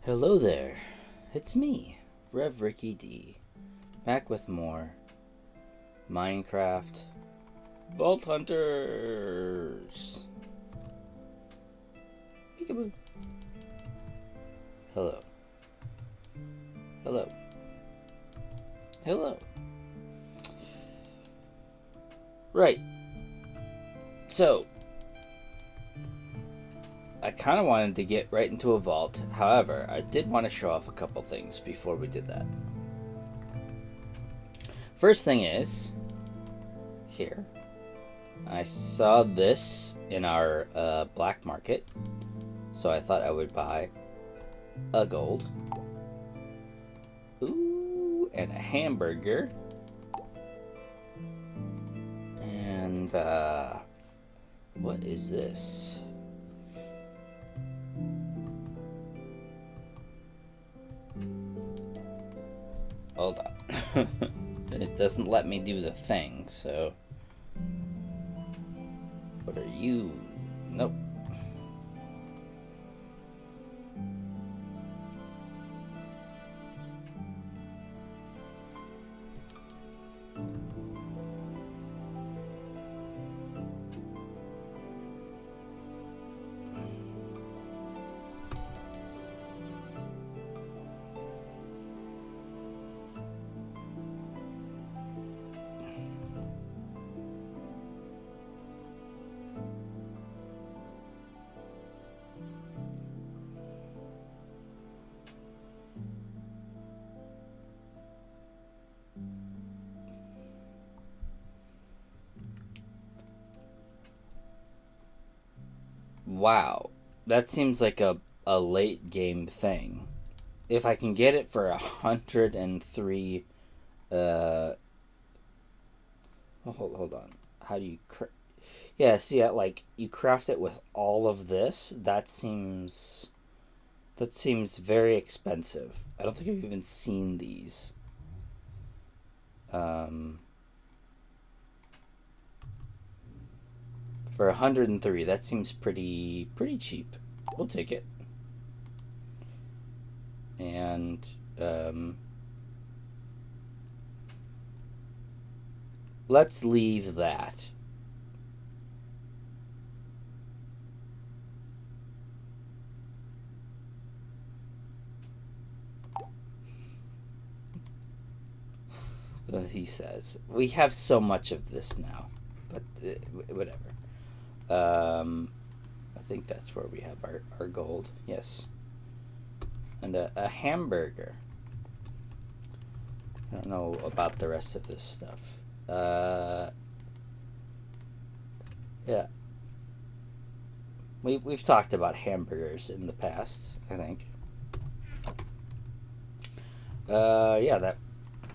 Hello there, it's me, Rev Ricky D, back with more Minecraft Vault Hunters. Peekaboo. Hello. Hello. Hello. Right. So, I kind of wanted to get right into a vault. However, I did want to show off a couple things before we did that. First thing is, here, I saw this in our black market, so I thought I would buy a gold. Ooh, and a hamburger. And, what is this? Hold on. It doesn't let me do the thing, so... What are you? Nope. Wow, that seems like a late game thing. If I can get it for 103, hold on. How do you yeah, see, like you craft it with all of this. That seems very expensive. I don't think I've even seen these. For 103, that seems pretty cheap. We'll take it. And let's leave that. He says we have so much of this now, but whatever. I think that's where we have our gold. Yes. And a hamburger. I don't know about the rest of this stuff. Yeah. We've talked about hamburgers in the past, I think. Yeah,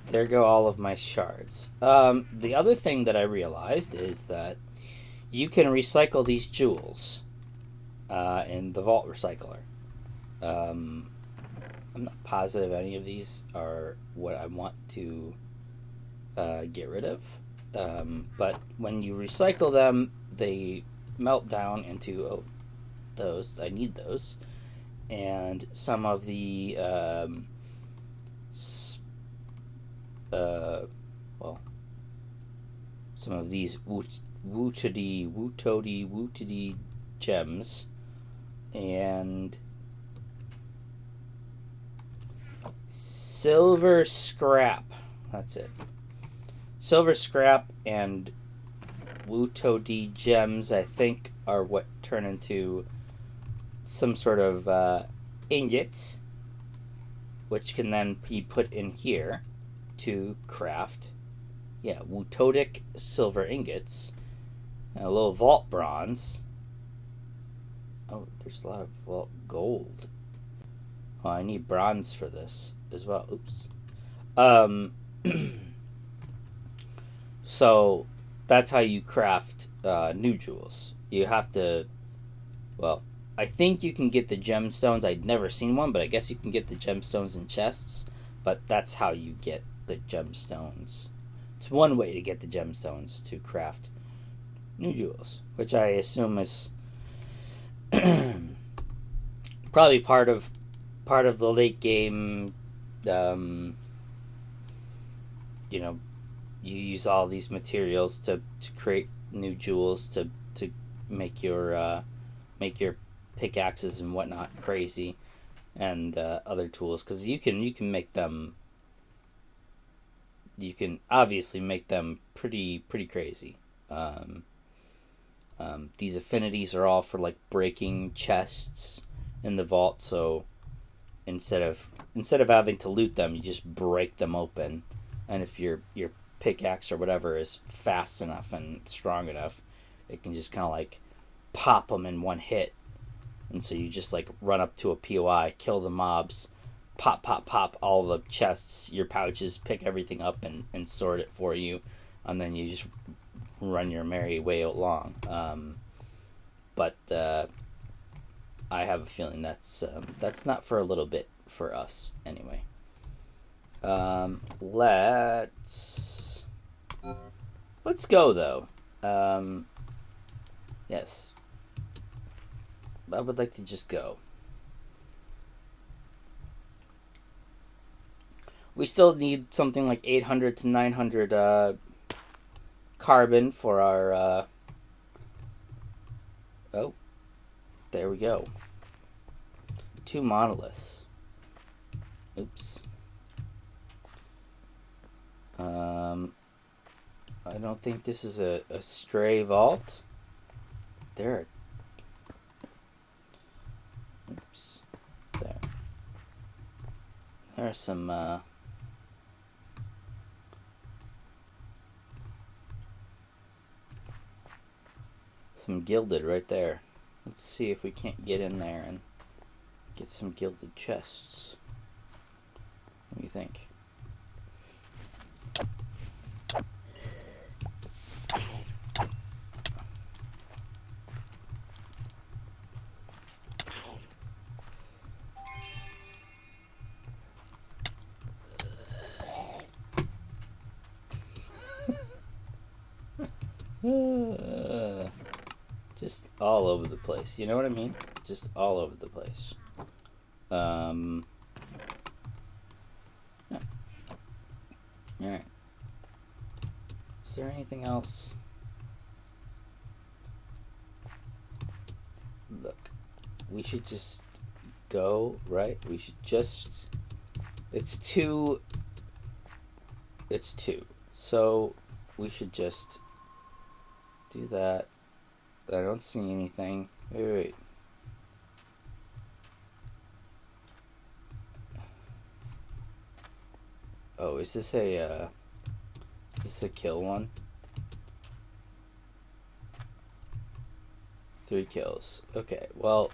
there go all of my shards. The other thing that I realized is that you can recycle these jewels in the Vault Recycler. I'm not positive any of these are what I want to get rid of. But when you recycle them, they melt down into those. I need those. And some of the some of these wootody gems and silver scrap. That's it. Silver scrap and wootody gems, I think, are what turn into some sort of ingot, which can then be put in here to craft, wootodic silver ingots, and a little vault bronze. Oh, there's a lot of vault gold. Oh, I need bronze for this as well. Oops. So that's how you craft new jewels. You have to, well, I think you can get the gemstones. I'd never seen one, but I guess you can get the gemstones in chests. But that's how you get the gemstones. It's one way to get the gemstones to craft new jewels, which I assume is probably part of part of the late game, um, you know, you use all these materials to create new jewels to make your pickaxes and whatnot crazy, and other tools, because you can make them. You can obviously make them pretty crazy. Um, these affinities are all for like breaking chests in the vault. So instead of having to loot them, you just break them open, and if your pickaxe or whatever is fast enough and strong enough, it can just kind of like pop them in one hit. And so you just like run up to a POI, kill the mobs, pop all the chests, your pouches, pick everything up and sort it for you, and then you just run your merry way along. But I have a feeling that's not for a little bit for us anyway. Let's go though. Yes, I would like to just go. We still need something like 800 to 900 carbon for our. Oh, there we go. 2 monoliths. Oops. I don't think this is a stray vault. There. Oops. There. There's some. Some gilded right there. Let's see if we can't get in there and get some gilded chests. What do you think? Just all over the place. You know what I mean? Just all over the place. Yeah. Alright. Is there anything else? Look. We should just go, right? We should just... It's 2. It's 2. So, we should just do that. I don't see anything. Wait. Oh, is this a kill one? 3 kills. Okay, well.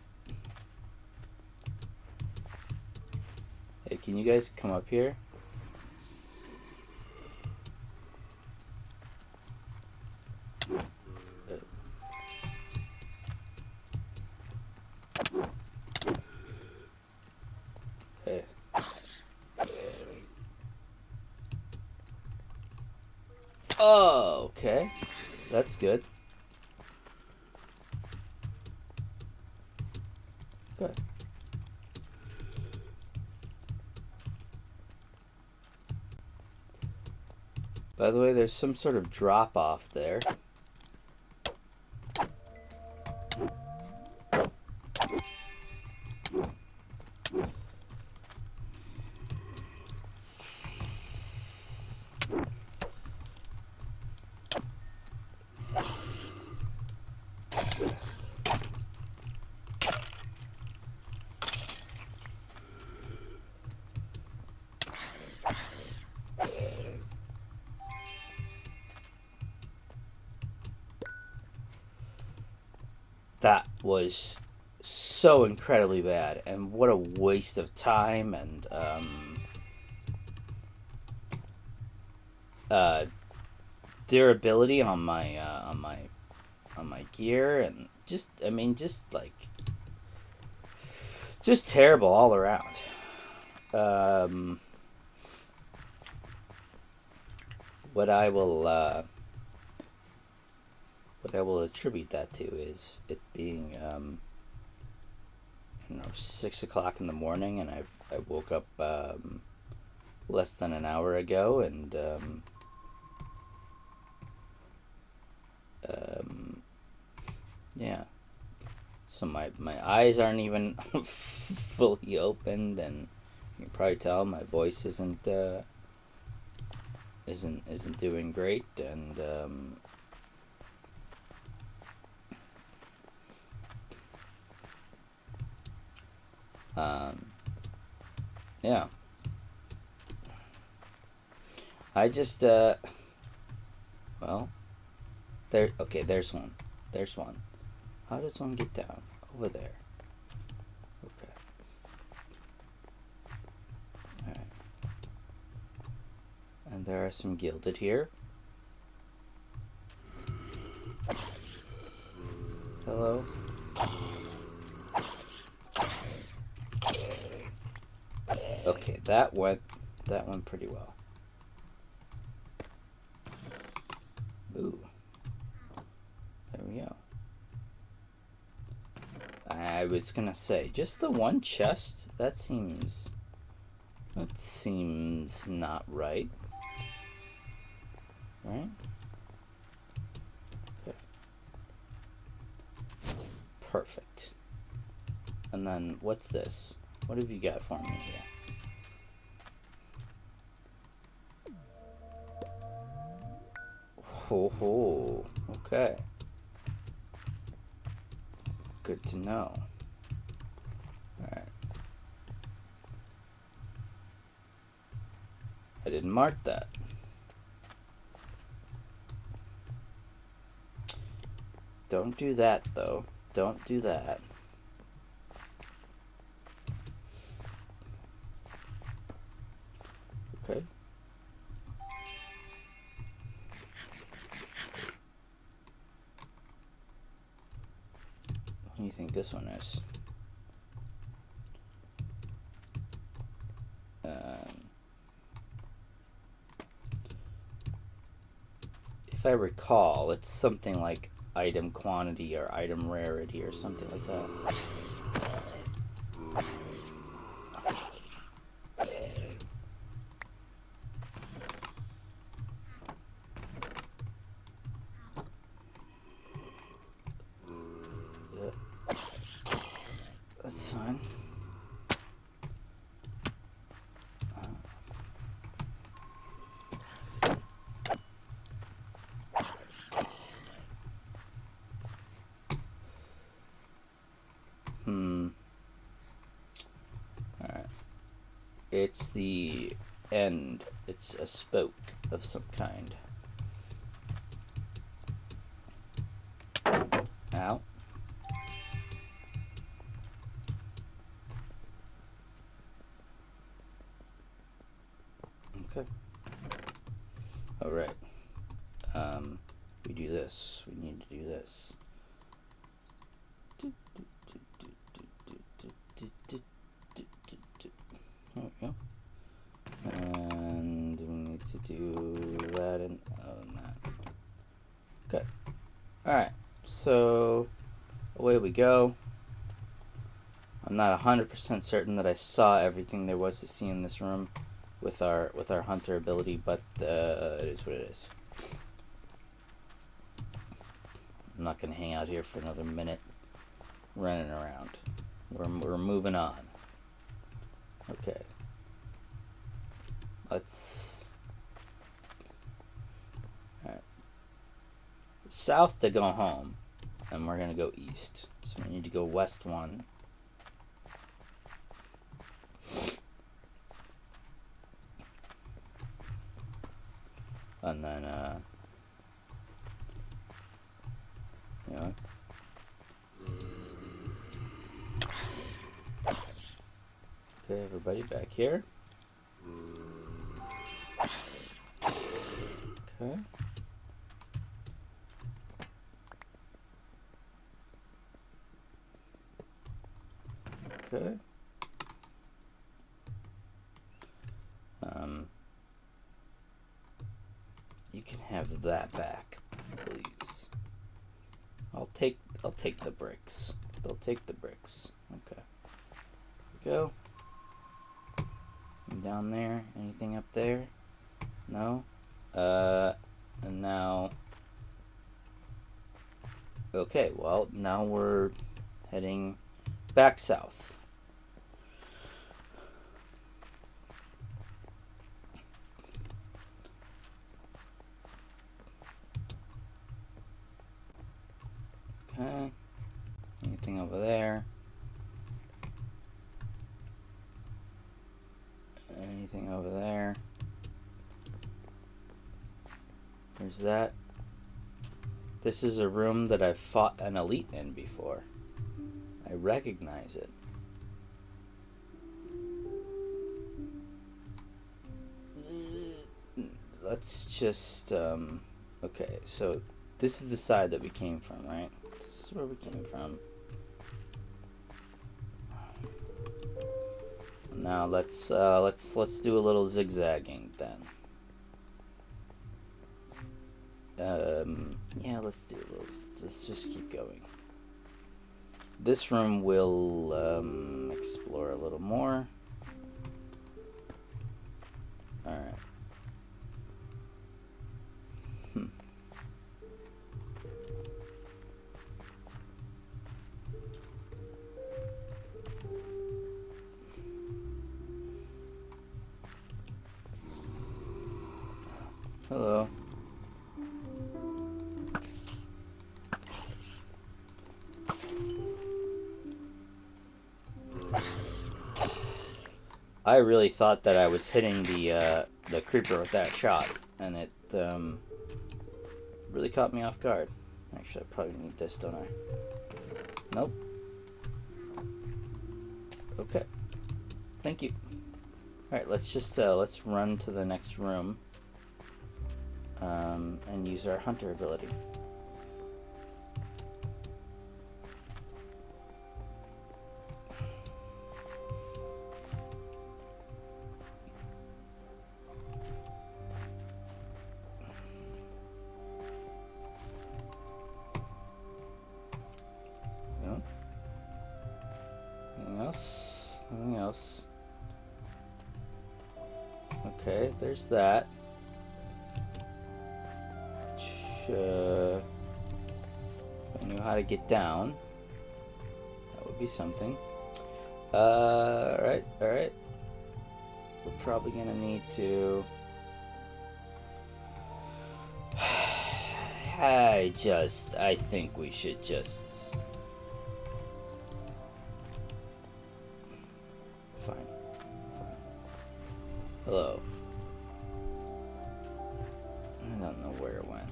Hey, can you guys come up here? Hey. Oh, okay. That's good. Good. By the way, there's some sort of drop off there. That was so incredibly bad, and what a waste of time and durability on my gear, and just just terrible all around. What I will attribute that to is it being don't know, 6 o'clock in the morning, and I woke up less than an hour ago, and yeah. So my eyes aren't even fully opened, and you can probably tell my voice isn't doing great, and yeah. I just well, there. Okay, there's one. There's one. How does one get down? Over there. Okay. Alright. And there are some gilded here. Hello? Okay, that went pretty well. Ooh. There we go. I was gonna say, just the one chest? That seems not right. Right? Okay. Perfect. And then, what's this? What have you got for me here? Oh, okay. Good to know. Alright. I didn't mark that. Don't do that, though. Don't do that. Okay. What do you think this one is? If I recall, it's something like item quantity or item rarity or something like that. Yeah. That's fine. Alright. It's the end. It's a spoke of some kind. Ow. Okay. Alright. We do this. We need to do this. There we go. And we need to do that and that. Okay. Alright. So away we go. I'm not 100% certain that I saw everything there was to see in this room with our hunter ability, but it is what it is. I'm not gonna hang out here for another minute running around. We're moving on. Okay. Let's alright. South to go home, and we're gonna go east. So we need to go west one. And then you know. Okay, everybody back here. Okay. Okay. You can have that back, please. I'll take the bricks. They'll take the bricks. Okay. Go. Down there. Anything up there? No? And now... Okay, well, now we're heading back south. Okay. Anything over there? Anything over there? There's that. This is a room that I've fought an elite in before. I recognize it. Let's just, okay, so this is the side that we came from, right? This is where we came from. Now let's do a little zigzagging then. Yeah, let's do a little. Just keep going. This room will explore a little more. All right. Hello. I really thought that I was hitting the creeper with that shot, and it really caught me off guard. Actually, I probably need this, don't I? Nope. Okay. Thank you. All right, let's just let's run to the next room. And use our hunter ability. No. Anything else? Nothing else. Okay, there's that. If I knew how to get down, that would be something. Alright. We're probably gonna need to... I think we should just... Fine. Hello. I don't know where it went.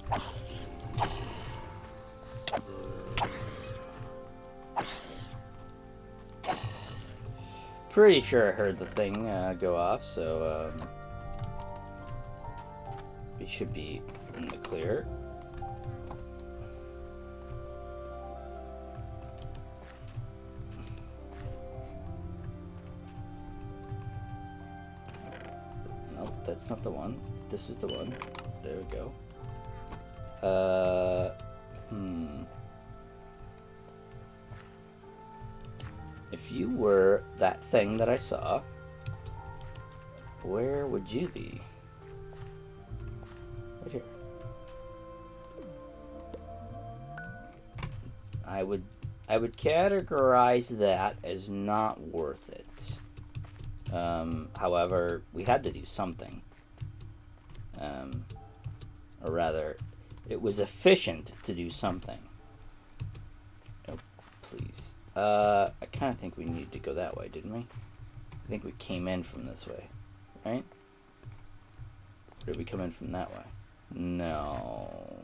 Pretty sure I heard the thing go off, so we should be in the clear. Nope, that's not the one. This is the one. There we go. If you were that thing that I saw, where would you be? Right here. I would categorize that as not worth it. However, we had to do something. Or rather, it was efficient to do something. Oh, please. I kind of think we needed to go that way, didn't we? I think we came in from this way, right? Or did we come in from that way? No.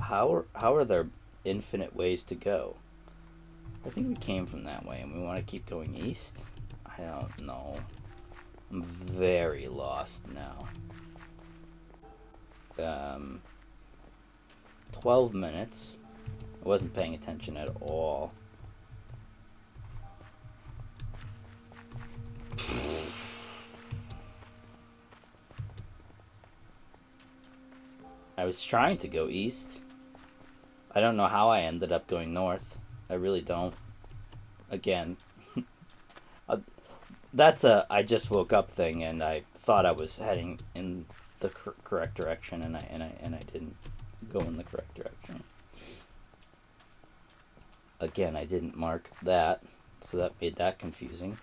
How are there infinite ways to go? I think we came from that way, and we want to keep going east? I don't know. I'm very lost now. 12 minutes. I wasn't paying attention at all. I was trying to go east. I don't know how I ended up going north. I really don't. again, that's a I just woke up thing, and I thought I was heading in the correct direction, and I didn't go in the correct direction. Again, I didn't mark that, so that made that confusing.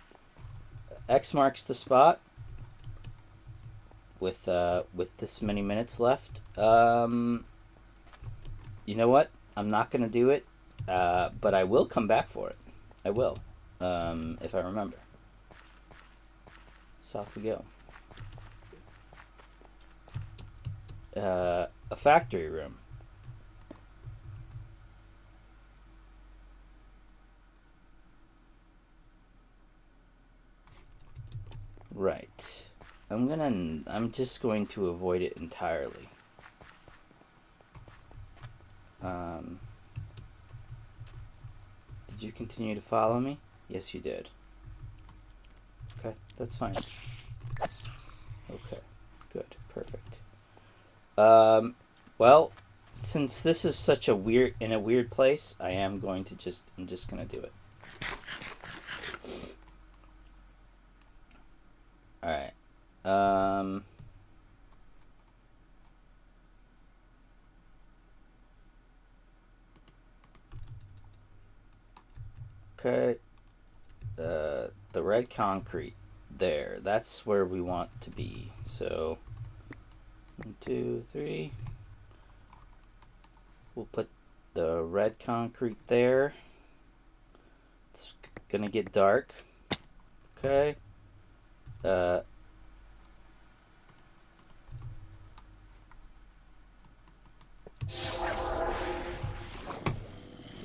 X marks the spot with this many minutes left. You know what? I'm not gonna do it, but I will come back for it. I will, if I remember. South we go. A factory room. Right. I'm just going to avoid it entirely. Did you continue to follow me? Yes, you did. Okay, that's fine. Okay, good, perfect. Well, since this is such a weird place, I'm just gonna do it. All right. Okay. The red concrete there. That's where we want to be. So 1, 2, 3. We'll put the red concrete there. It's gonna get dark. Okay.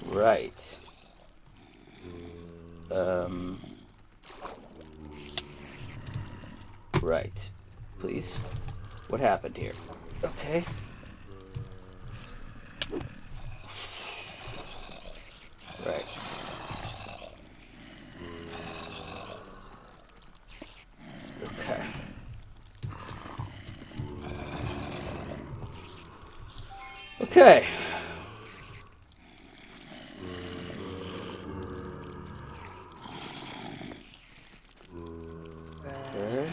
Right. Right. Please. What happened here? Okay. Right. Okay. Okay. Okay.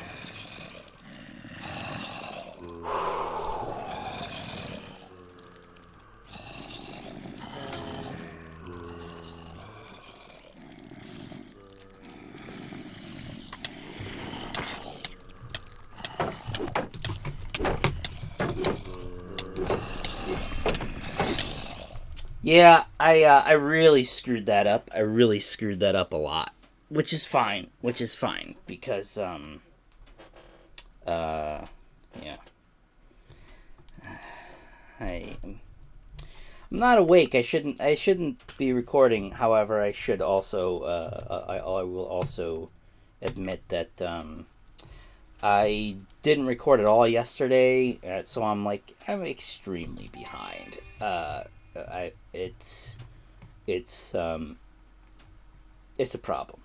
Yeah, I really screwed that up. I really screwed that up a lot, which is fine. Which is fine because yeah. I'm not awake. I shouldn't be recording. However, I should also I will also admit that I didn't record at all yesterday, so I'm extremely behind. It's it's a problem.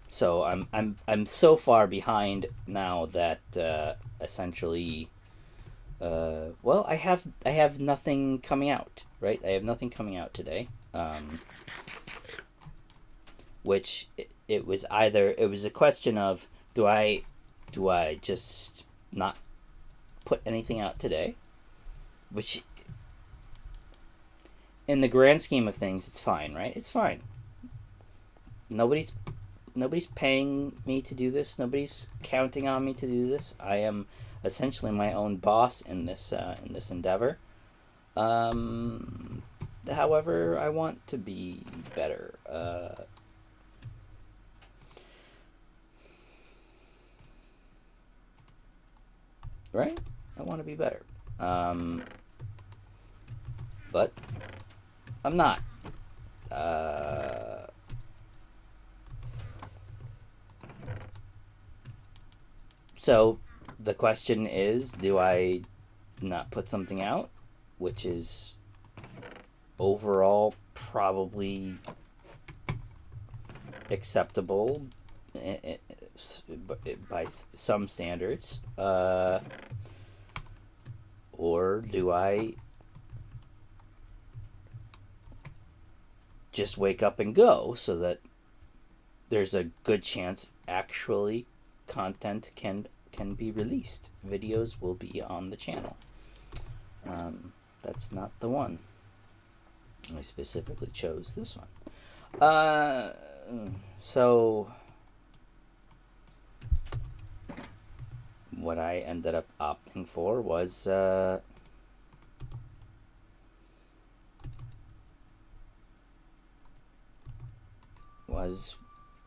So I'm so far behind now that essentially well, I have nothing coming out, right? I have nothing coming out today. Which it was a question of do I just not put anything out today, which in the grand scheme of things it's fine, right? It's fine. Nobody's paying me to do this. Nobody's counting on me to do this. I am essentially my own boss in this endeavor. However, I want to be better. Right? I want to be better. But I'm not. So the question is, do I not put something out, which is overall probably acceptable by some standards, or do I just wake up and go so that there's a good chance actually content can be released. Videos will be on the channel. That's not the one. I specifically chose this one. So what I ended up opting for was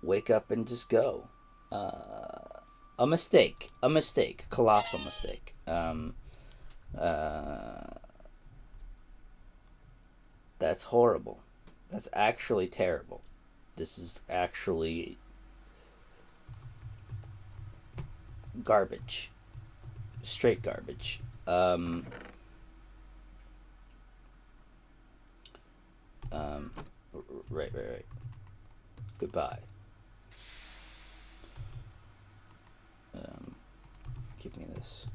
wake up and just go. A mistake, colossal mistake. That's horrible. That's actually terrible. This is actually garbage. Straight garbage. Right. Goodbye. Give me this.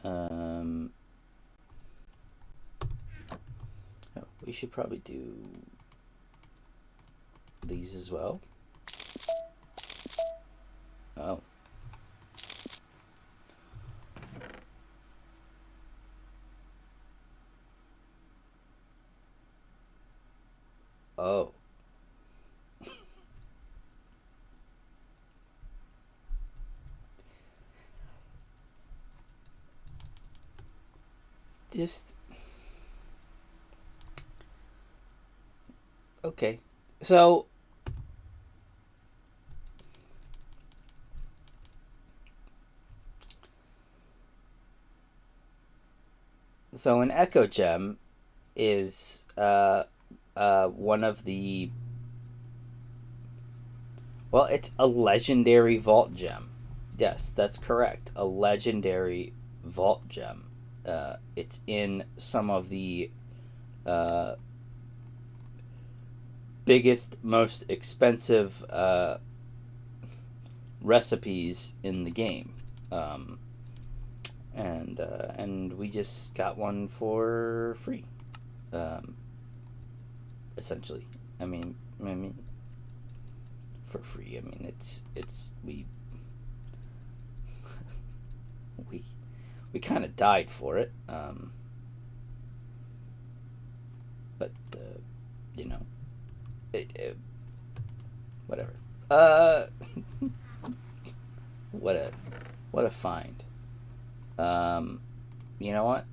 Oh, we should probably do these as well. Oh. Oh. Just okay. So an Echo Gem is one of the, well, it's a legendary vault gem. Yes, that's correct. A legendary vault gem. It's in some of the biggest, most expensive recipes in the game. And we just got one for free. Essentially. I mean for free. I mean it's we kind of died for it. But you know, whatever. What a find. You know what?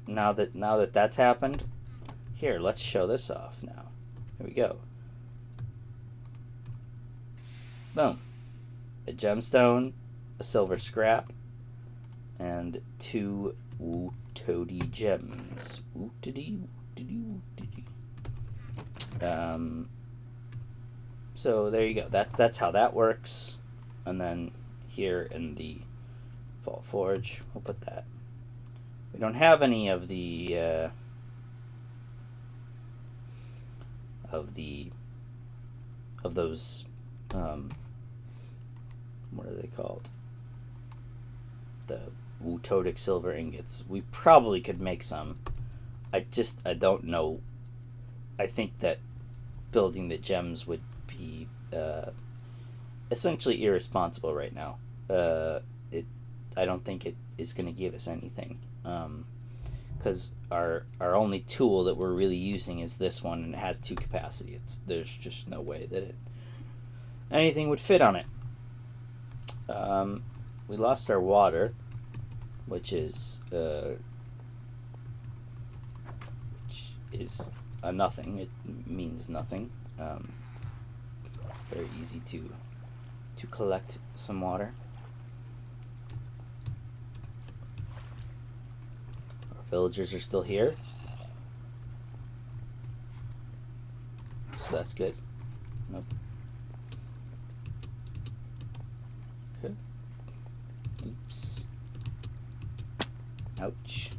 Now that that's happened, here, let's show this off now. Here we go. Boom. A gemstone, a silver scrap, and 2 Wootody gems. Wootity. So there you go. That's how that works. And then here in the Vault Forge, we'll put that. We don't have any of the of those what are they called? The Wootodic silver ingots. We probably could make some. I don't know. I think that building the gems would be essentially irresponsible right now. I don't think it is going to give us anything, because our only tool that we're really using is this one, and it has 2 capacity. There's just no way that anything would fit on it. We lost our water, which is a nothing. It means nothing. It's very easy to collect some water. Our villagers are still here, so that's good. Nope. Okay. Oops. Ouch.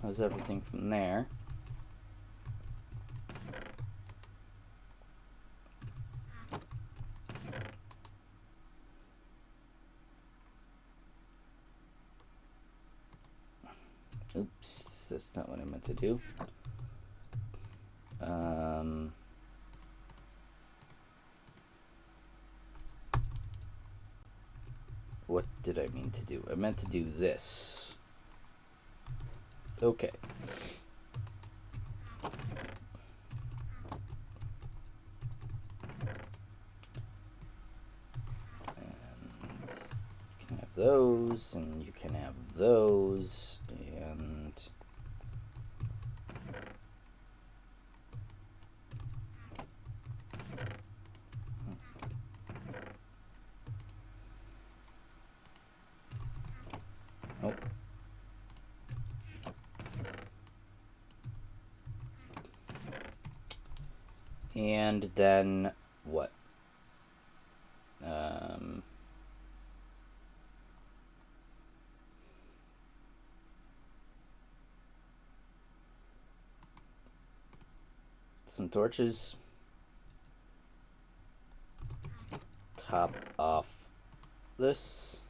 How's everything from there? Oops, that's not what I meant to do. What did I mean to do? I meant to do this. Okay. And you can have those, and you can have those, and oh. And then what? Some torches. Top off this.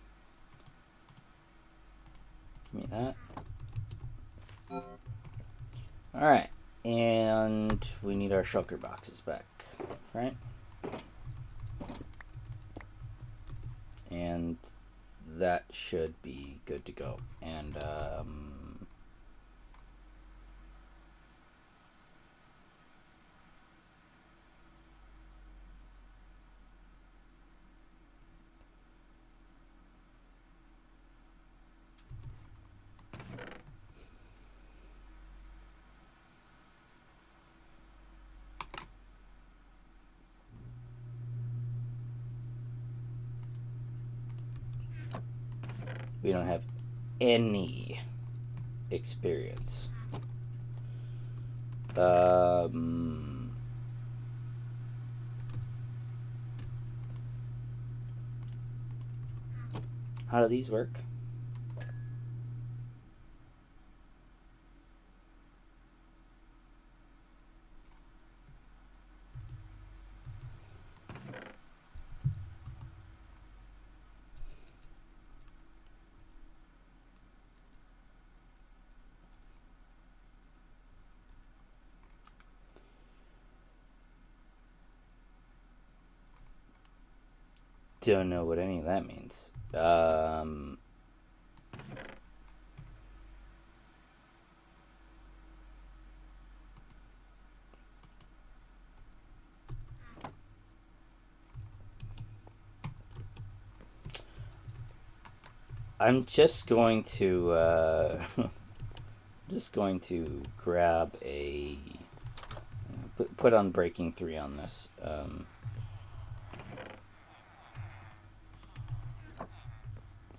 Give me that. Alright. And we need our shulker boxes back, right? And that should be good to go. And we don't have any experience. How do these work? Don't know what any of that means. I'm just going to grab a put on breaking 3 on this.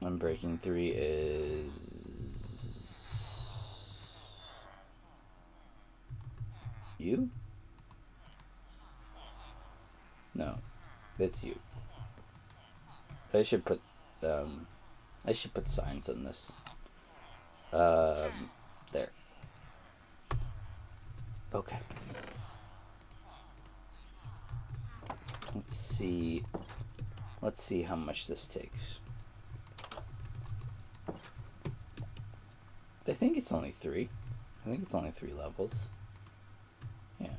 And breaking 3 is you? No, it's you. I should put signs on this. There. Okay. Let's see how much this takes. I think it's only 3. I think it's only 3 levels. Yeah.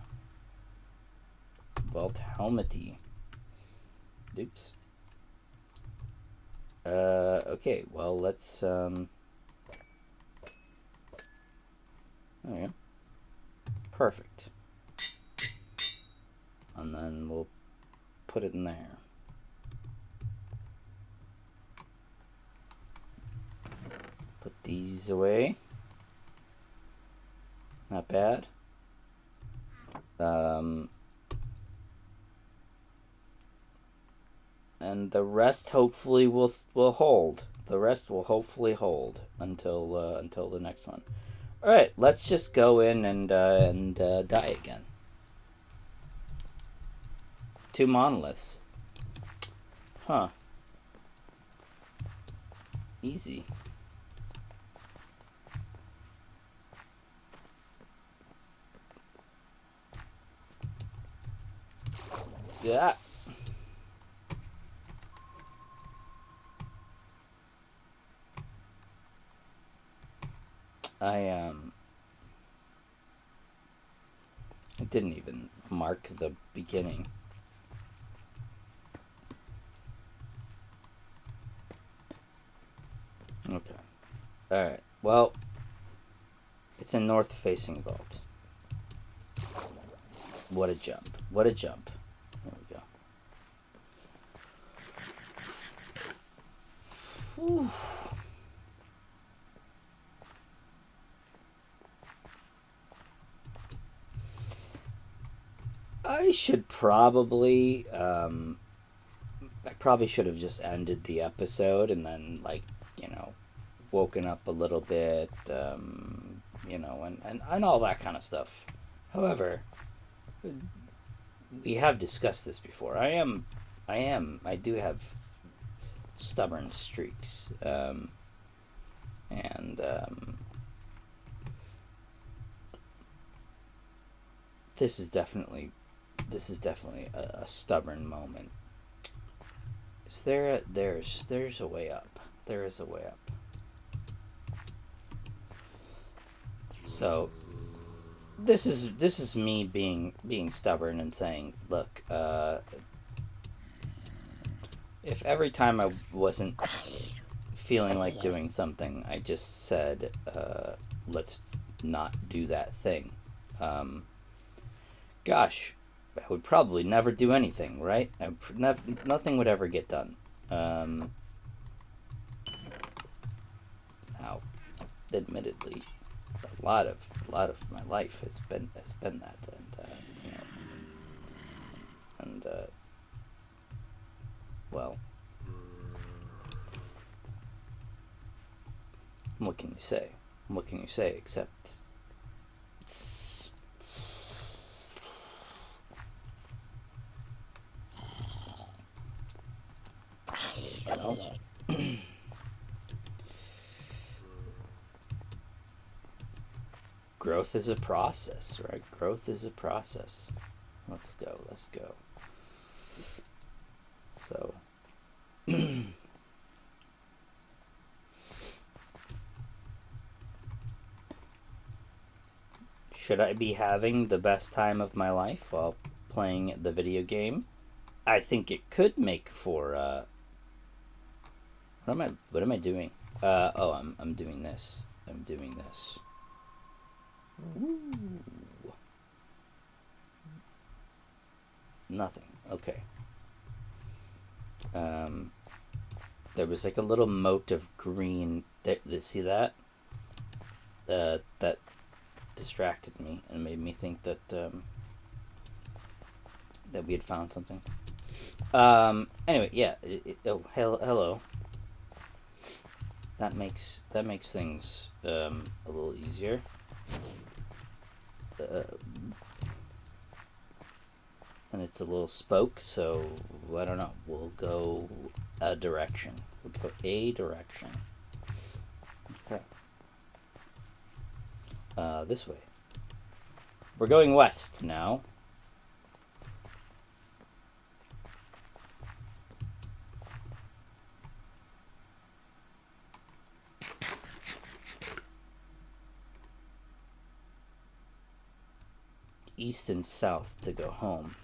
Vault helmety. Oops. Okay, well, let's, there we go. Perfect. And then we'll put it in there. Put these away. Not bad. And the rest hopefully will hold. The rest will hopefully hold until the next one. All right, let's just go in and die again. 2 monoliths. Huh. Easy. Yeah. it didn't even mark the beginning. Okay. Alright, well, it's a north-facing vault. What a jump. What a jump. There we go. Whew. I should probably, I probably should have just ended the episode and then, like, you know, woken up a little bit, you know, and all that kind of stuff. However, we have discussed this before. I do have stubborn streaks, and this is definitely a stubborn moment. Is there there's a way up. There is a way up. So this is me being stubborn and saying, look, if every time I wasn't feeling like doing something, I just said, let's not do that thing, gosh, I would probably never do anything, right? Nothing would ever get done. Now, admittedly, a lot of my life has been that, and you know, and well, what can you say? What can you say except well, growth is a process, right? Growth is a process. Let's go. So, should I be having the best time of my life while playing the video game? I think it could make for, what am I doing? Oh, I'm doing this. I'm doing this. Woo. Nothing. Okay. There was like a little mote of green. See that? That distracted me and made me think that that we had found something. Anyway, yeah. Oh, hello. That makes things a little easier. And it's a little spoke, so I don't know. We'll go a direction. We'll go a direction. Okay. This way. We're going west now. East and south to go home.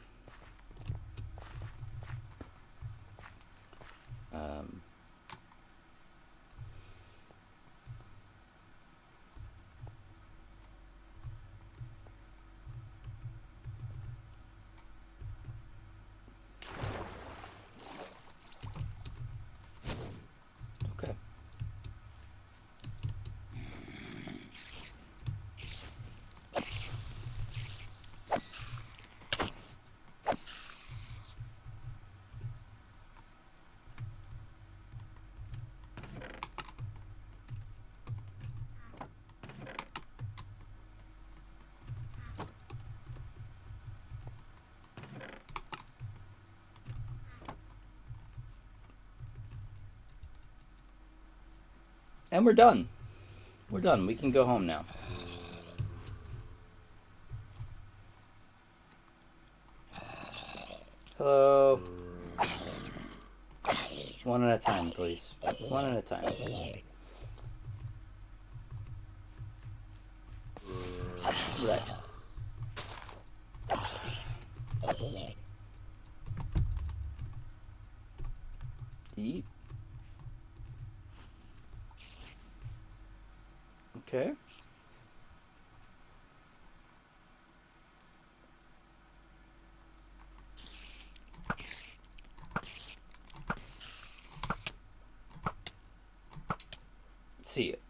Okay. And we're done. We're done. We can go home now. Hello. One at a time, please. One at a time. Right. Eat. Okay. See it.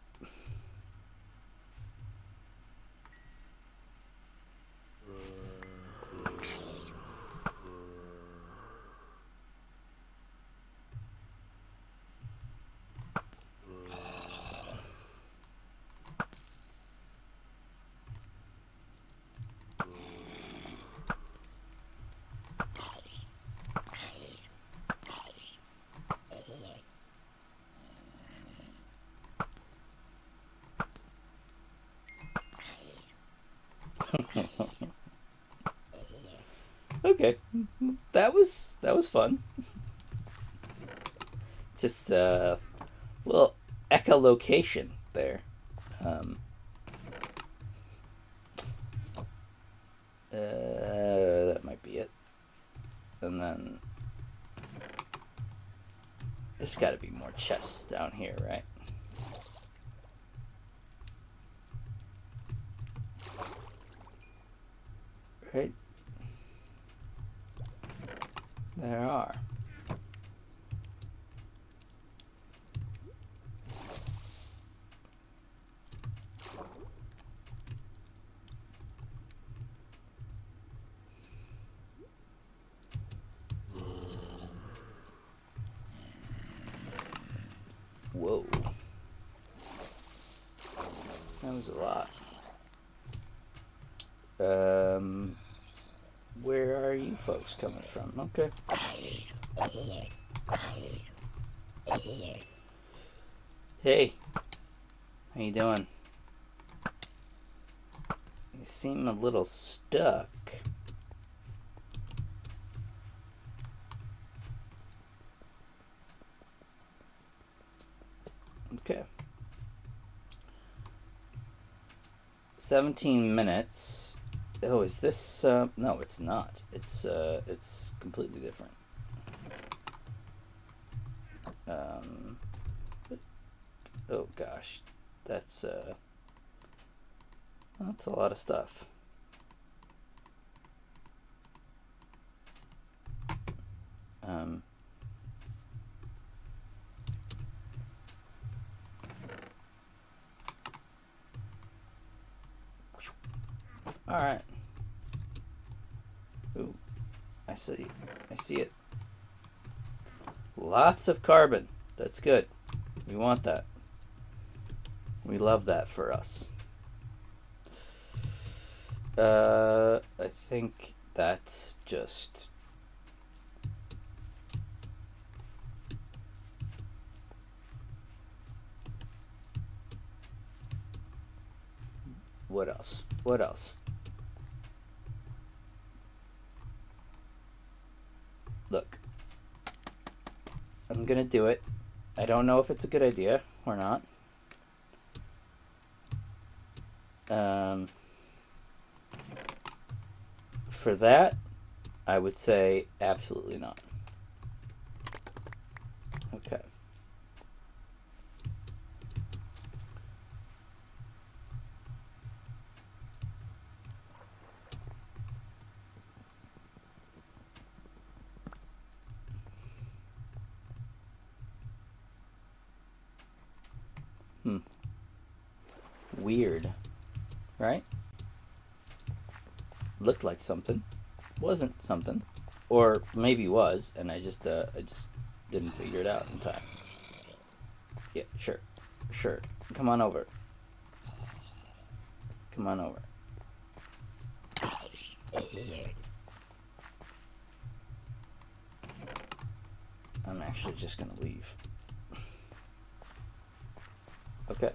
Okay, that was fun. Just little echolocation there. Um, that might be it. And then there's got to be more chests down here, right? Right. There are. Whoa. That was a lot. Where are you folks coming from? Okay. Hey. How you doing? You seem a little stuck. Okay. 17 minutes. Oh, is this no, it's not. It's completely different. Oh gosh. That's a lot of stuff. All right. Ooh, I see it. Lots of carbon. That's good. We want that. We love that for us. I think that's just what else? What else? Look, I'm gonna do it. I don't know if it's a good idea or not. For that, I would say absolutely not. Okay. Weird, right? Looked like something, wasn't something, or maybe was, and I just didn't figure it out in time. Yeah, sure. Come on over. Come on over. I'm actually just gonna leave. Okay.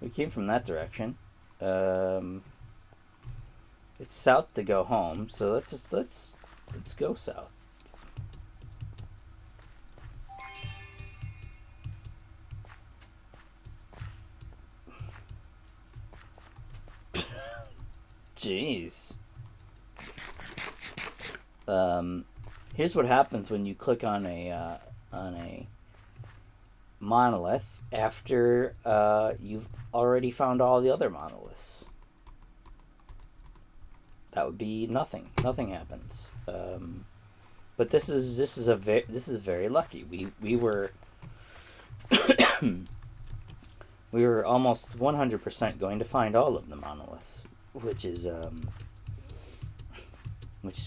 We came from that direction. It's south to go home, so let's go south. Jeez. Here's what happens when you click on a monolith after you've already found all the other monoliths. That would be nothing. Nothing happens. But this is very lucky. We were we were almost 100% going to find all of the monoliths, which is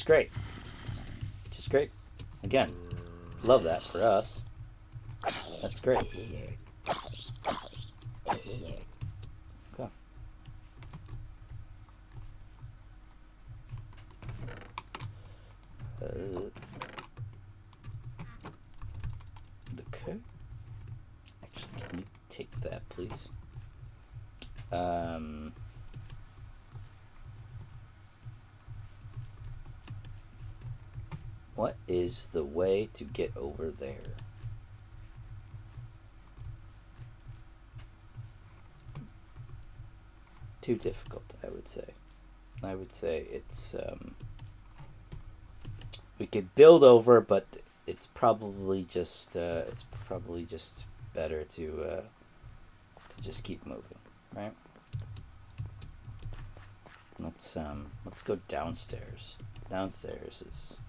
great. Which is great. Again, love that for us. That's great. Okay. Okay. Actually, can you take that, please? What is the way to get over there? Too difficult, I would say. I would say it's we could build over, but it's probably just better to just keep moving, right? Let's go downstairs. Downstairs is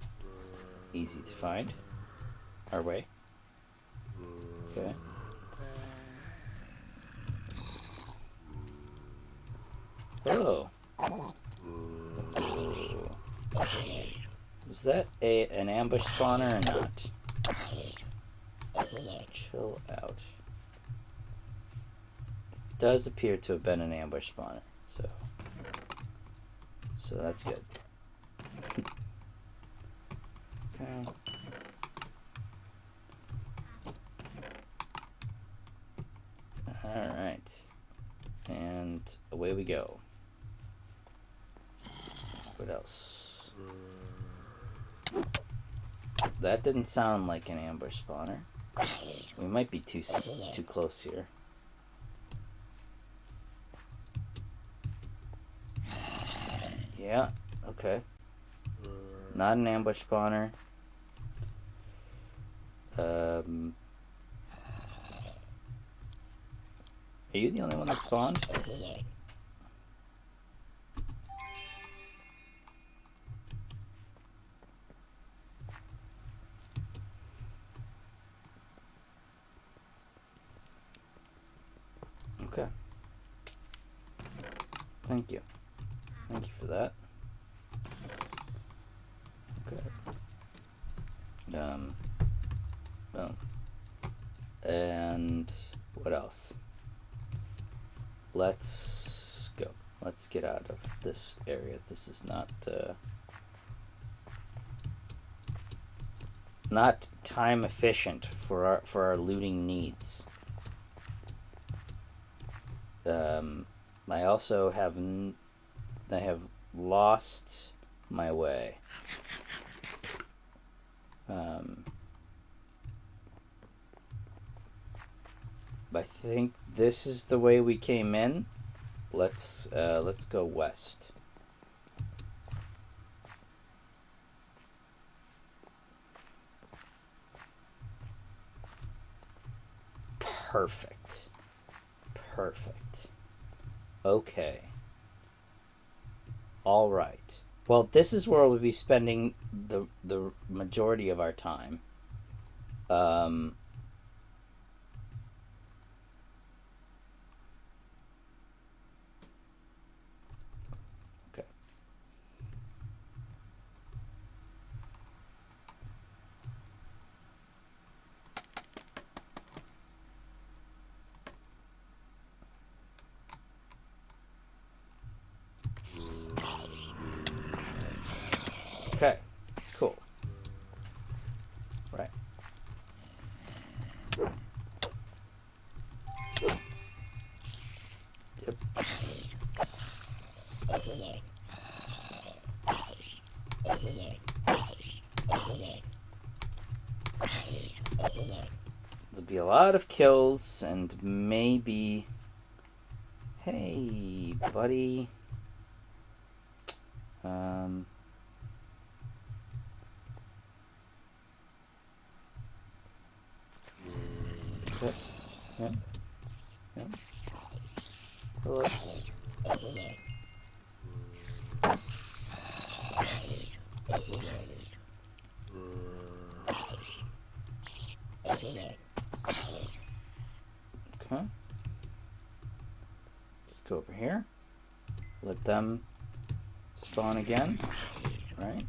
easy to find our way. Okay. Oh. Is that an ambush spawner or not? Chill out. It does appear to have been an ambush spawner, so that's good. Okay. All right. And away we go. What else? That didn't sound like an ambush spawner. We might be too close here. Yeah, okay. Not an ambush spawner. Are you the only one that spawned? Okay. Thank you. Thank you for that. Okay. Boom. And what else? Let's go. Let's get out of this area. This is not time efficient for our looting needs. I also have lost my way. I think this is the way we came in. Let's go west. Perfect. Perfect. Okay. All right. Well, this is where we'll be spending the majority of our time. Okay. Okay, cool. Right. Yep. There'll be a lot of kills and maybe... Hey, buddy. Okay. Yeah. Yeah. Hello. Okay. Let's go over here. Let them spawn again. Right.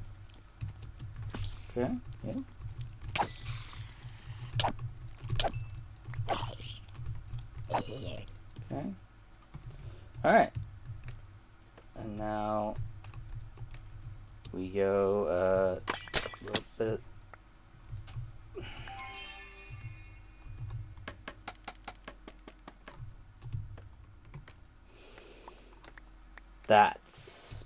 Okay. Yeah. Okay. Alright. And now we go a little bit of that's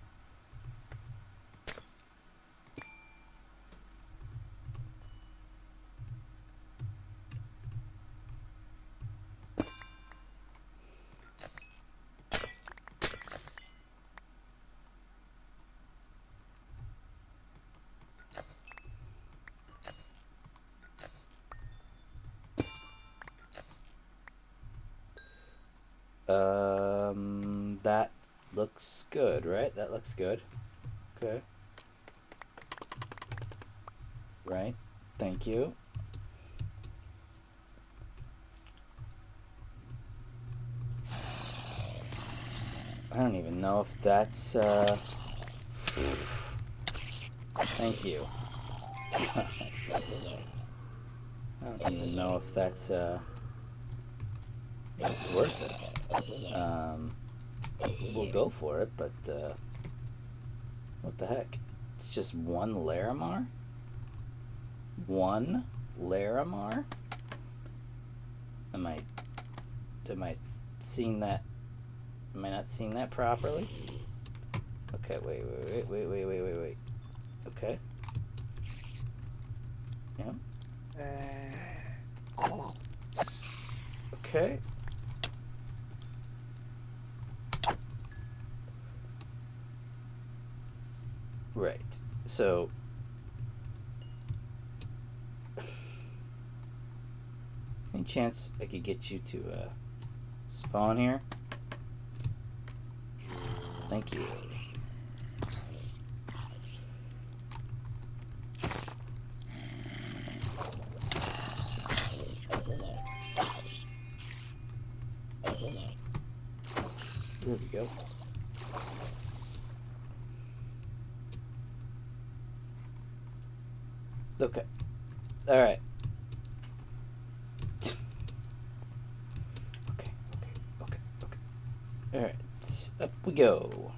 that looks good, right? That looks good. Okay. Right. Thank you. I don't even know if that's thank you. Gosh. I don't even know if that's it's worth it. We'll go for it, but what the heck? It's just one Larimar? One Larimar? Am I seeing that? Am I not seeing that properly? Okay, wait. Okay. Yeah. Okay. Right. So any chance I could get you to spawn here? Thank you. There we go. Okay. All right. Okay. All right. Up we go.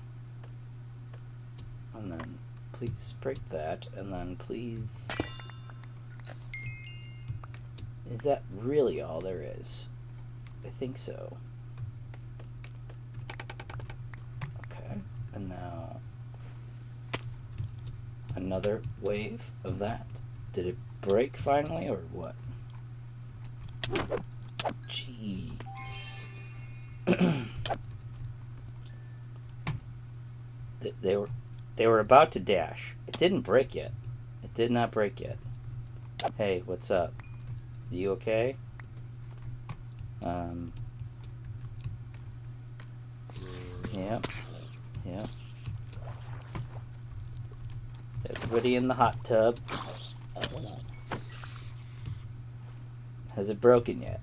And then please break that. And then please. Is that really all there is? I think so. Okay. And now another wave of that. Did it break finally, or what? Jeez. They were about to dash. It didn't break yet. It did not break yet. Hey, what's up? You okay? Yep. Everybody in the hot tub. Has it broken yet?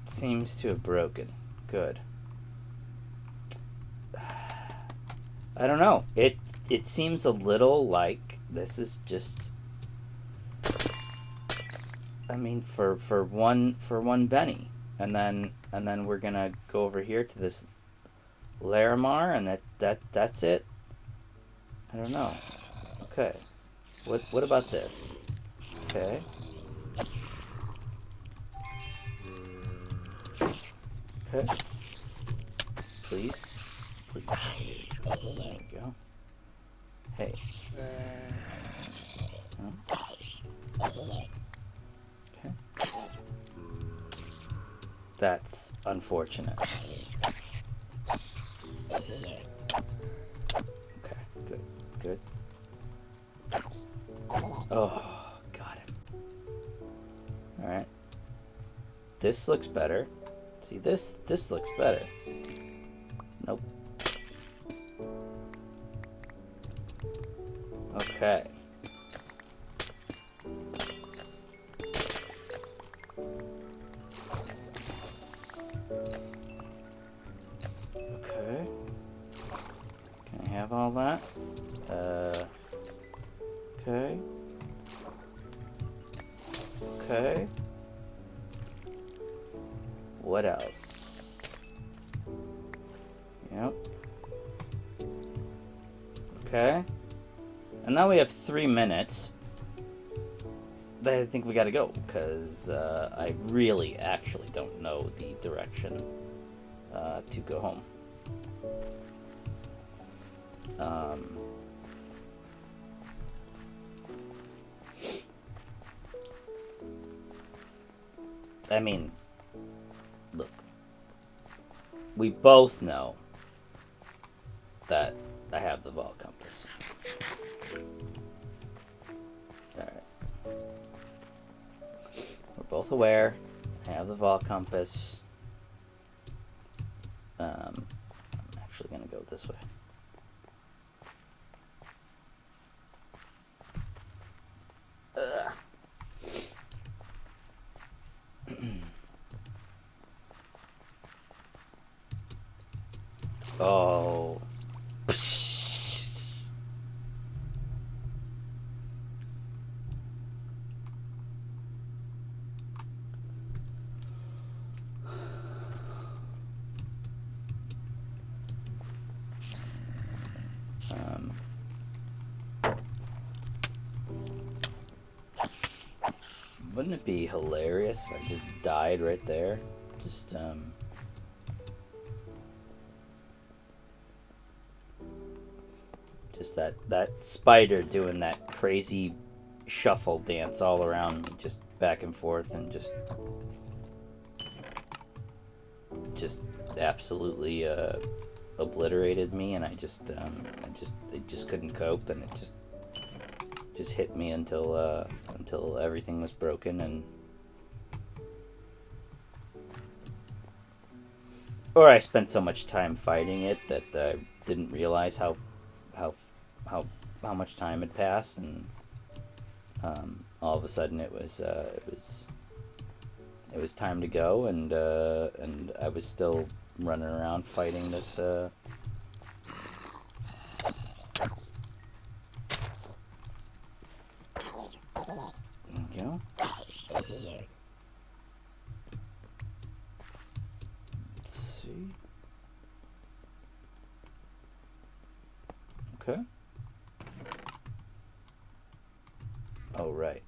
It seems to have broken. Good. I don't know. It seems a little like this is just. I mean, for one Benny, and then we're gonna go over here to this Larimar, and that's it. I don't know. Okay. What about this? Okay. Okay. Please. There we go. Hey. Okay. That's unfortunate. Okay, good, good. Oh, got him. Alright. This looks better. See, this looks better. Nope. Okay. Okay. Can I have all that? Okay. Okay. What else? Yep. Okay. And now we have 3 minutes. I think we gotta go, because I really actually don't know the direction to go home. I mean, look, we both know that I have the Vault Compass. Alright. We're both aware I have the Vault Compass. I'm actually gonna go this way. Oh. Wouldn't it be hilarious if I just died right there? Just that spider doing that crazy shuffle dance all around me, just back and forth, and just absolutely obliterated me, and I just couldn't cope, and it just hit me until everything was broken, and or I spent so much time fighting it that I didn't realize how much time had passed, and all of a sudden it was time to go, and I was still running around fighting this. There we go. Let's see. Okay. Oh, right.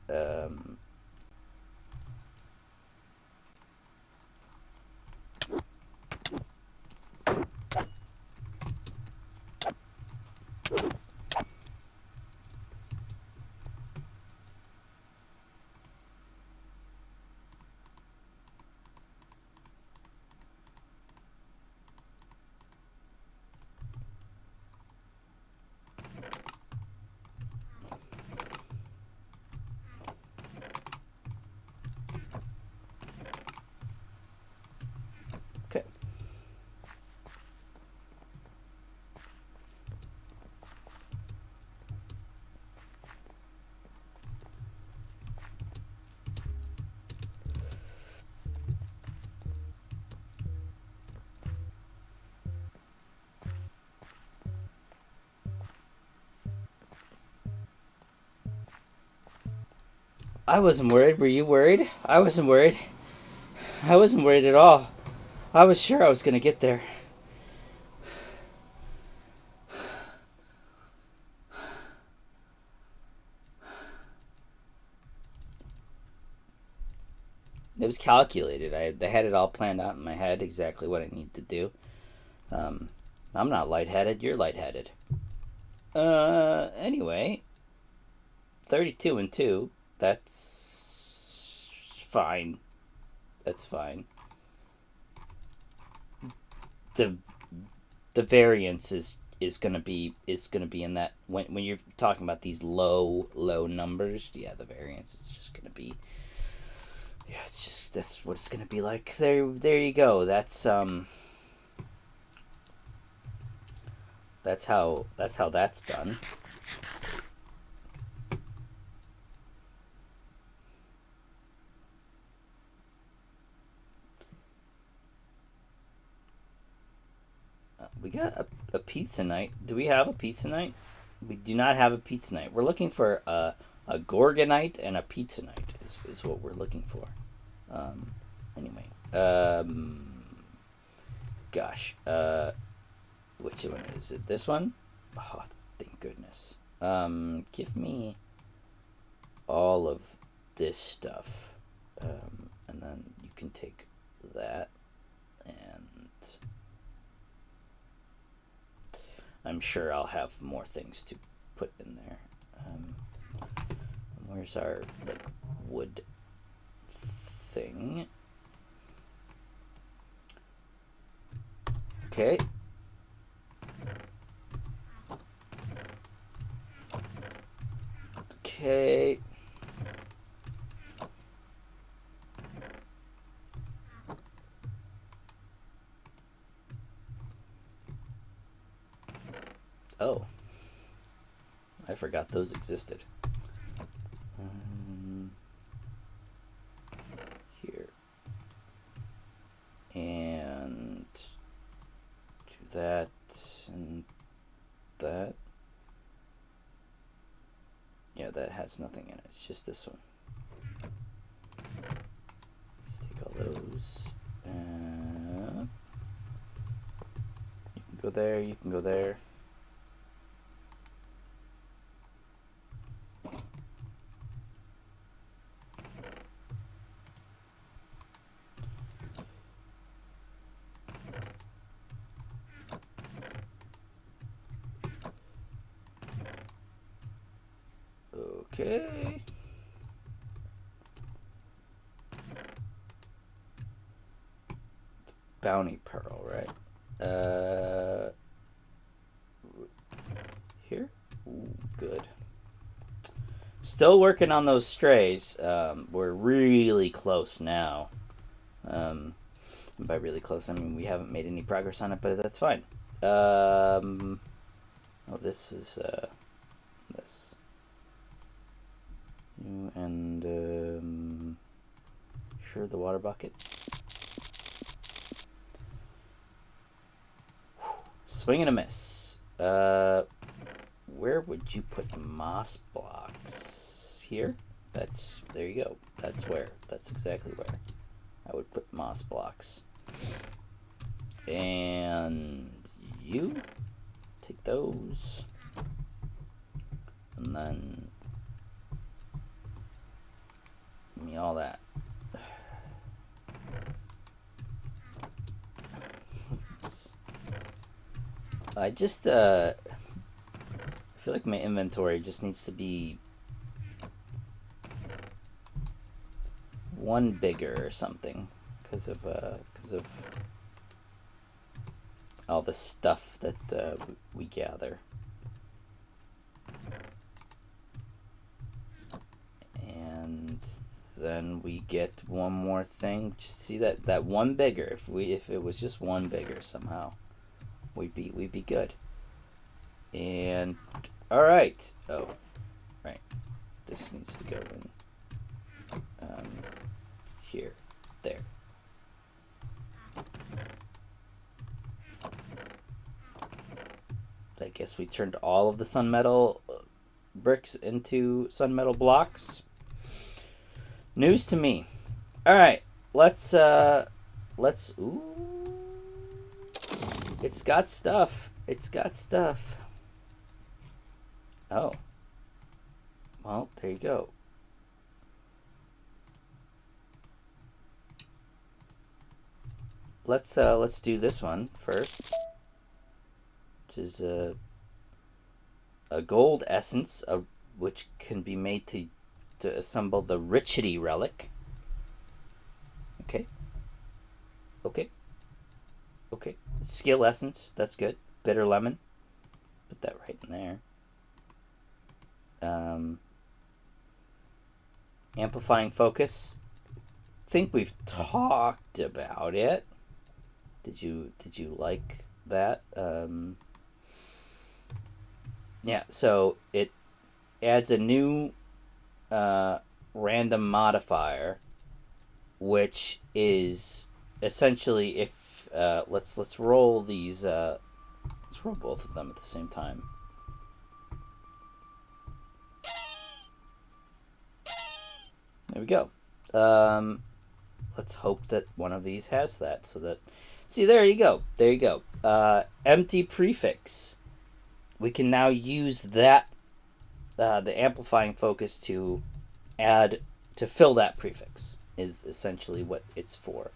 Okay. I wasn't worried. Were you worried? I wasn't worried. I wasn't worried at all. I was sure I was gonna get there. It was calculated. I had it all planned out in my head, exactly what I need to do. I'm not lightheaded. You're lightheaded. Anyway, 32 and 2. That's fine. That's fine. The the variance is gonna be in that when you're talking about these low numbers. Yeah, the variance is just gonna be, yeah, it's just, that's what it's gonna be like. There you go. That's how that's done. We got a pizza night. Do we have a pizza night? We do not have a pizza night. We're looking for a Gorgonite and a pizza night is what we're looking for. Anyway. Gosh. Which one is it? This one? Oh, thank goodness. Give me all of this stuff. And then you can take that, and I'm sure I'll have more things to put in there. Where's our like wood thing? Okay. Okay. Oh, I forgot those existed. Here. And do that and that. Yeah, that has nothing in it. It's just this one. Let's take all those. You can go there, you can go there. Okay. Bounty pearl, right? Here? Ooh, good. Still working on those strays. We're really close now. And by really close, I mean we haven't made any progress on it, but that's fine. Oh, this is this. And sure, the water bucket. Swing and a miss. Where would you put moss blocks? Here? There you go. That's exactly where I would put moss blocks. And you take those. And then give me all that. I just I feel like my inventory just needs to be one bigger or something because of all the stuff that we gather. And then we get one more thing. Just see that one bigger. If it was just one bigger somehow, we'd be good. And all right. Oh, right. This needs to go in here, there. I guess we turned all of the Sunmetal bricks into Sunmetal blocks. News to me. All right, let's. Ooh, it's got stuff. It's got stuff. Oh. Well, there you go. Let's do this one first, which is a gold essence, which can be made to assemble the Richity relic. Okay. Skill essence, that's good. bitter lemon. Put that right in there. Amplifying focus. Think we've talked about it. Did you like that? Yeah, so it adds a new random modifier, which is essentially if let's roll these. Let's roll both of them at the same time. There we go. Let's hope that one of these has that, so that... See, there you go. There you go. Empty prefix. We can now use that, the amplifying focus to add, to fill that prefix, is essentially what it's for.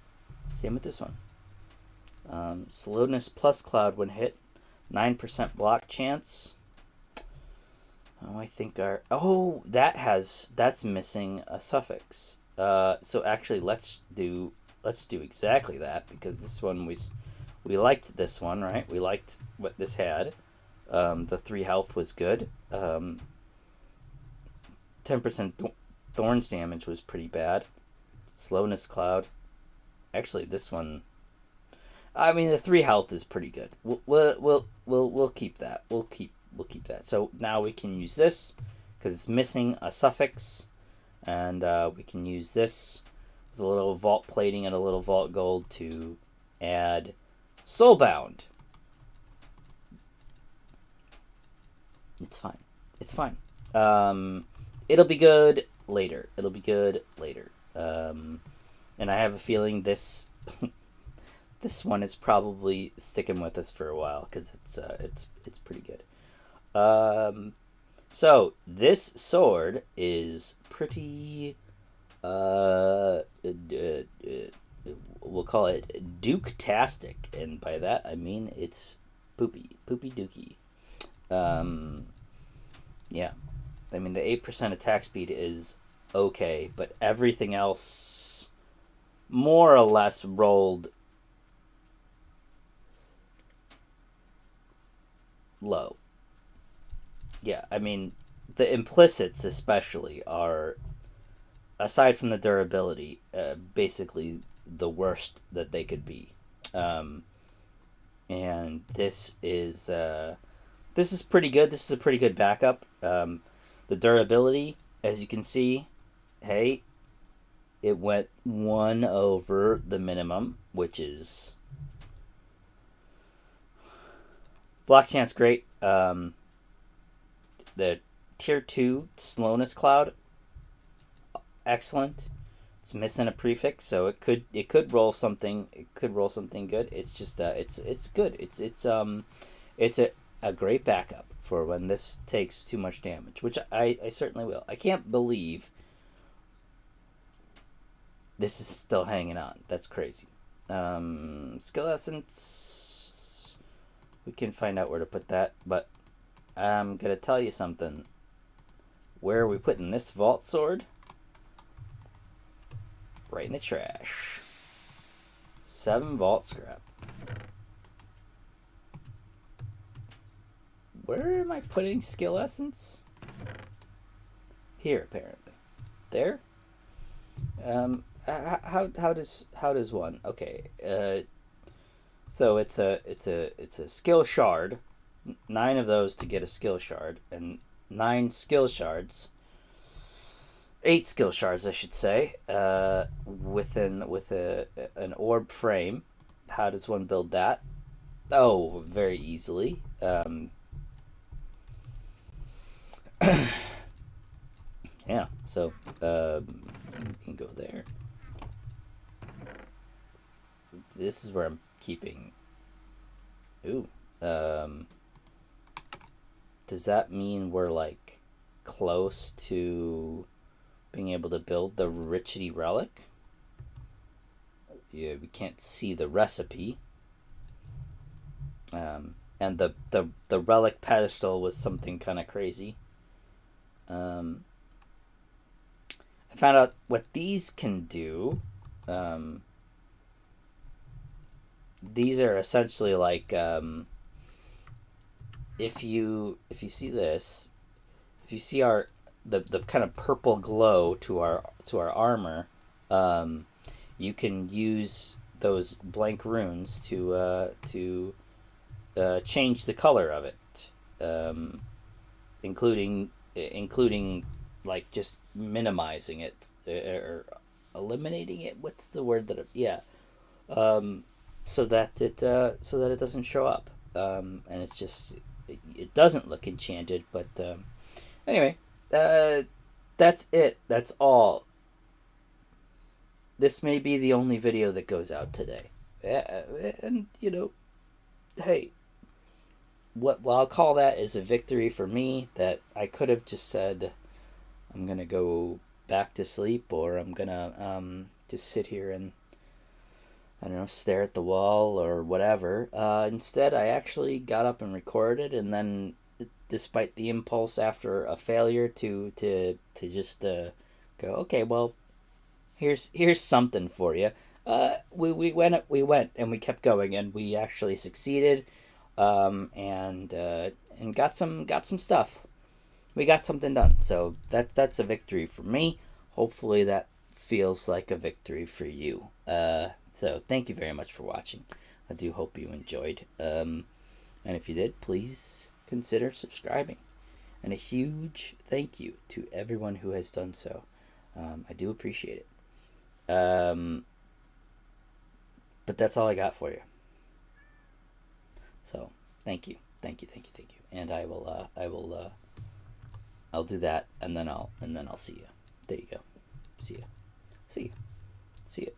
Same with this one. Slowness plus cloud when hit. 9% block chance. Oh, I think our... Oh, that's missing a suffix. So actually, let's do exactly that, because this one we liked this one, right? We liked what this had. The 3 health was good. 10% thorns damage was pretty bad. Slowness cloud. Actually, this one... I mean, the 3 health is pretty good. We'll keep that. We'll keep that. So now we can use this because it's missing a suffix, and we can use this with a little vault plating and a little vault gold to add soulbound. It's fine. It's fine. It'll be good later. It'll be good later. And I have a feeling this this one is probably sticking with us for a while because it's pretty good. So this sword is pretty. We'll call it Duke-tastic, and by that I mean it's poopy dookie. Yeah, I mean the 8% attack speed is okay, but everything else more or less rolled low. Yeah, I mean the implicits especially are, aside from the durability, basically the worst that they could be. And this is pretty good. This is a pretty good backup. The durability, as you can see, hey, it went 1 over the minimum, which is... Block chance, great. The tier 2 slowness cloud, excellent. It's missing a prefix, so it could roll something. It could roll something good. It's just it's good. It's a great backup for when this takes too much damage, which I certainly will. I can't believe this is still hanging on. That's crazy. Skill essence. We can find out where to put that, but I'm gonna tell you something. Where are we putting this vault sword? Right in the trash. 7 vault scrap. Where am I putting skill essence? Here, apparently. There. How does one? Okay. So it's a skill shard. 9 of those to get a skill shard, and 9 skill shards. 8 skill shards, I should say, with an orb frame. How does one build that? Oh, very easily. Yeah, so you can go there. This is where I'm keeping. Ooh. Does that mean we're like close to being able to build the Richity Relic? Yeah, we can't see the recipe. And the relic pedestal was something kind of crazy. I found out what these can do. These are essentially like if you see this, if you see our the kind of purple glow to our armor, um, you can use those blank runes to change the color of it, um, including like just minimizing it, or eliminating it. What's the word that? Yeah, um, so that it doesn't show up, and it's just it doesn't look enchanted. But anyway, uh, that's it. That's all. This may be the only video that goes out today, and hey, what well, I'll call that is a victory for me. That I could have just said I'm gonna go back to sleep, or I'm gonna just sit here and I don't know, stare at the wall or whatever. Instead, I actually got up and recorded, and then, despite the impulse after a failure to just go, okay, well, here's something for you. We went and we kept going, and we actually succeeded, and got some stuff. We got something done, so that's a victory for me. Hopefully, that feels like a victory for you. So thank you very much for watching. I do hope you enjoyed. And if you did, please consider subscribing. And a huge thank you to everyone who has done so. I do appreciate it. But that's all I got for you. So thank you, thank you, thank you, thank you. And I'll do that, and then I'll see you. There you go. See you. See you. See you.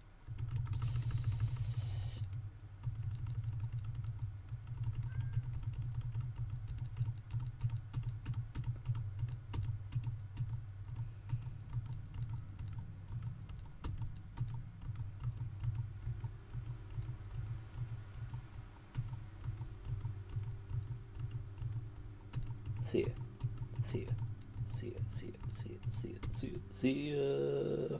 See ya. See ya. See ya. See ya. See ya. See ya. See ya. See ya.